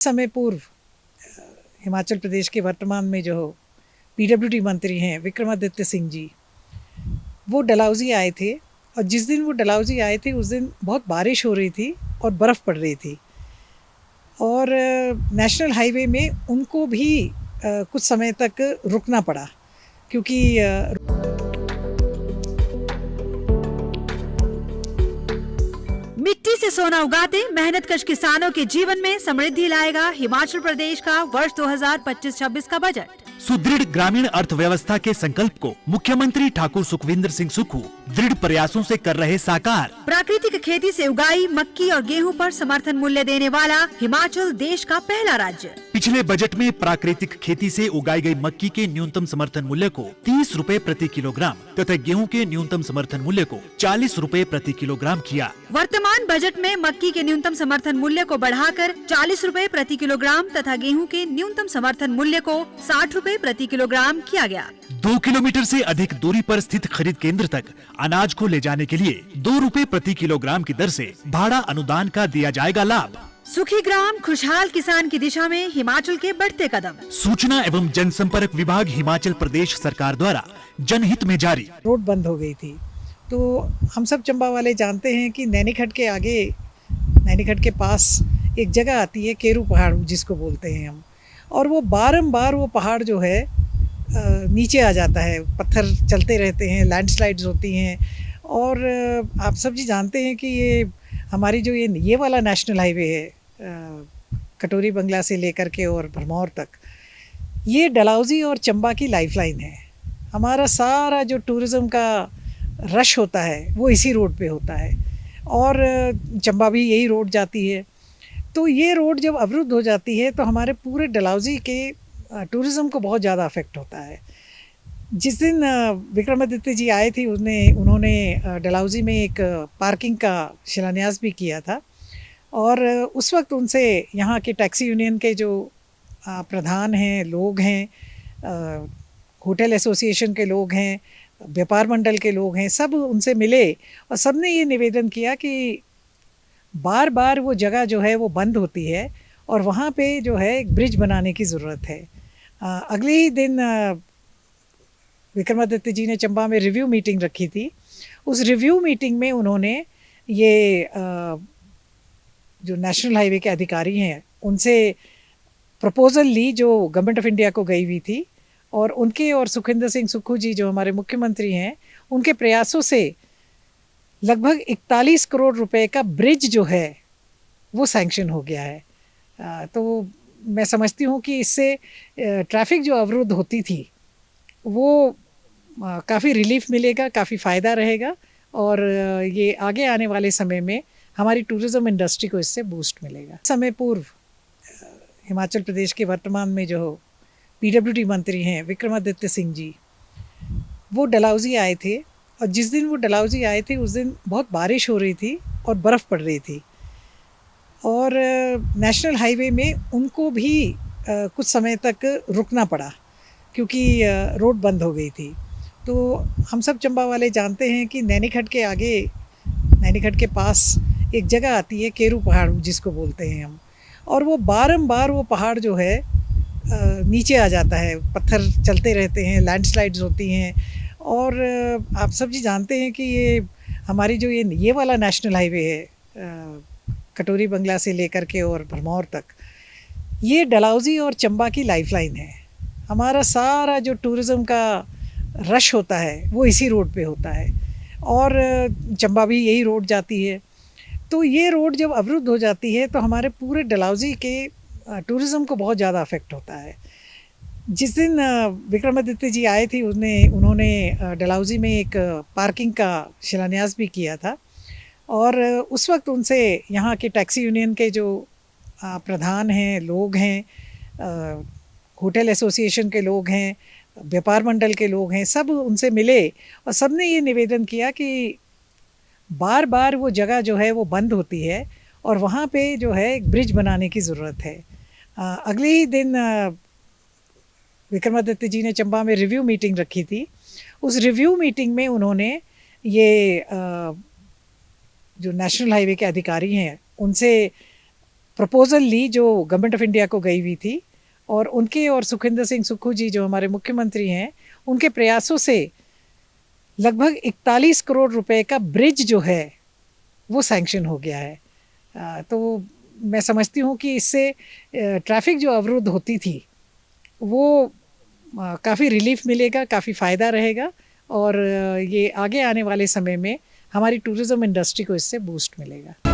समय पूर्व हिमाचल प्रदेश के वर्तमान में जो पीडब्ल्यूडी मंत्री हैं विक्रमादित्य सिंह जी, वो डलहौजी आए थे। और जिस दिन वो डलहौजी आए थे उस दिन बहुत बारिश हो रही थी और बर्फ़ पड़ रही थी। और नेशनल हाईवे में उनको भी कुछ समय तक रुकना पड़ा, क्योंकि मिट्टी से सोना उगाते मेहनतकश किसानों के जीवन में समृद्धि लाएगा हिमाचल प्रदेश का वर्ष 2025-26 का बजट। सुदृढ़ ग्रामीण अर्थव्यवस्था के संकल्प को मुख्यमंत्री ठाकुर सुखविंदर सिंह सुक्खू दृढ़ प्रयासों से कर रहे साकार। प्राकृतिक खेती से उगाई मक्की और गेहूं पर समर्थन मूल्य देने वाला हिमाचल देश का पहला राज्य। पिछले बजट में प्राकृतिक खेती से उगाई गई मक्की के न्यूनतम समर्थन मूल्य को 30 रुपए प्रति किलोग्राम तथा गेहूं के न्यूनतम समर्थन मूल्य को 40 रुपए प्रति किलोग्राम किया। वर्तमान बजट में मक्की के न्यूनतम समर्थन मूल्य को बढ़ाकर 40 रुपए प्रति किलोग्राम तथा गेहूं के न्यूनतम समर्थन मूल्य को 60 रुपए प्रति किलोग्राम किया गया। 2 किलोमीटर से अधिक दूरी पर स्थित खरीद केंद्र तक अनाज को ले जाने के लिए 2 रुपए प्रति किलोग्राम की दर से भाड़ा अनुदान का दिया जाएगा लाभ। सुखी ग्राम खुशहाल किसान की दिशा में हिमाचल के बढ़ते कदम। सूचना एवं जनसंपर्क विभाग हिमाचल प्रदेश सरकार द्वारा जनहित में जारी। रोड बंद हो गई थी, तो हम सब चंबा वाले जानते हैं कि नैनीखट के आगे, नैनीखट के पास एक जगह आती है केरू पहाड़ जिसको बोलते हैं हम, और वो बारंबार वो पहाड़ जो है नीचे आ जाता है, पत्थर चलते रहते हैं, लैंडस्लाइड्स होती हैं। और आप सब जी जानते हैं कि ये हमारी जो ये वाला नेशनल हाईवे है कटोरी बंगला से लेकर के और भरमौर तक, ये डलहौजी और चंबा की लाइफलाइन है। हमारा सारा जो टूरिज़्म का रश होता है वो इसी रोड पे होता है, और चंबा भी यही रोड जाती है। तो ये रोड जब अवरुद्ध हो जाती है तो हमारे पूरे डलहौजी के टूरिज़्म को बहुत ज़्यादा अफेक्ट होता है। जिस दिन विक्रमादित्य जी आए थे उन्होंने डलहौजी में एक पार्किंग का शिलान्यास भी किया था, और उस वक्त उनसे यहाँ के टैक्सी यूनियन के जो प्रधान हैं, लोग हैं, होटल एसोसिएशन के लोग हैं, व्यापार मंडल के लोग हैं, सब उनसे मिले और सब ने ये निवेदन किया कि बार बार वो जगह जो है वो बंद होती है और वहाँ पे जो है एक ब्रिज बनाने की ज़रूरत है। अगले ही दिन विक्रमादित्य जी ने चंबा में रिव्यू मीटिंग रखी थी। उस रिव्यू मीटिंग में उन्होंने ये जो नेशनल हाईवे के अधिकारी हैं उनसे प्रपोज़ल ली जो गवर्नमेंट ऑफ इंडिया को गई हुई थी, और उनके और सुखविंदर सिंह सुक्खू जी जो हमारे मुख्यमंत्री हैं, उनके प्रयासों से लगभग 41 करोड़ रुपए का ब्रिज जो है वो सैंक्शन हो गया है। तो मैं समझती हूँ कि इससे ट्रैफिक जो अवरुद्ध होती थी वो काफ़ी रिलीफ मिलेगा, काफ़ी फ़ायदा रहेगा, और ये आगे आने वाले समय में हमारी टूरिज़्म इंडस्ट्री को इससे बूस्ट मिलेगा। समय पूर्व हिमाचल प्रदेश के वर्तमान में जो पीडब्ल्यूडी मंत्री हैं विक्रमादित्य सिंह जी, वो डलहौजी आए थे। और जिस दिन वो डलहौजी आए थे उस दिन बहुत बारिश हो रही थी और बर्फ़ पड़ रही थी, और नेशनल हाईवे में उनको भी कुछ समय तक रुकना पड़ा, क्योंकि रोड बंद हो गई थी। तो हम सब चंबा वाले जानते हैं कि नैनीखट के आगे, नैनीखट के पास एक जगह आती है केरू पहाड़ जिसको बोलते हैं हम, और वो बारंबार वो पहाड़ जो है नीचे आ जाता है, पत्थर चलते रहते हैं, लैंडस्लाइड्स होती हैं। और आप सब जी जानते हैं कि ये हमारी जो ये वाला नेशनल हाईवे है कटोरी बंगला से लेकर के और भरमौर तक, ये डलहौजी और चंबा की लाइफलाइन है। हमारा सारा जो टूरिज़्म का रश होता है वो इसी रोड पे होता है, और चंबा भी यही रोड जाती है। तो ये रोड जब अवरुद्ध हो जाती है तो हमारे पूरे डलहौजी के टूरिज़्म को बहुत ज़्यादा अफेक्ट होता है। जिस दिन विक्रमादित्य जी आए थे उन्होंने डलहौजी में एक पार्किंग का शिलान्यास भी किया था, और उस वक्त उनसे यहाँ के टैक्सी यूनियन के जो प्रधान हैं, लोग हैं, होटल एसोसिएशन के लोग हैं, व्यापार मंडल के लोग हैं, सब उनसे मिले और सब ने ये निवेदन किया कि बार बार वो जगह जो है वो बंद होती है और वहाँ पे जो है एक ब्रिज बनाने की ज़रूरत है। अगले ही दिन विक्रमादित्य जी ने चंबा में रिव्यू मीटिंग रखी थी। उस रिव्यू मीटिंग में उन्होंने ये जो नेशनल हाईवे के अधिकारी हैं उनसे प्रपोज़ल ली जो गवर्नमेंट ऑफ इंडिया को गई हुई थी, और उनके और सुखविंदर सिंह सुक्खू जी जो हमारे मुख्यमंत्री हैं, उनके प्रयासों से लगभग 41 करोड़ रुपए का ब्रिज जो है वो सैंक्शन हो गया है। तो मैं समझती हूँ कि इससे ट्रैफिक जो अवरुद्ध होती थी वो काफ़ी रिलीफ मिलेगा, काफ़ी फ़ायदा रहेगा, और ये आगे आने वाले समय में हमारी टूरिज़्म इंडस्ट्री को इससे बूस्ट मिलेगा।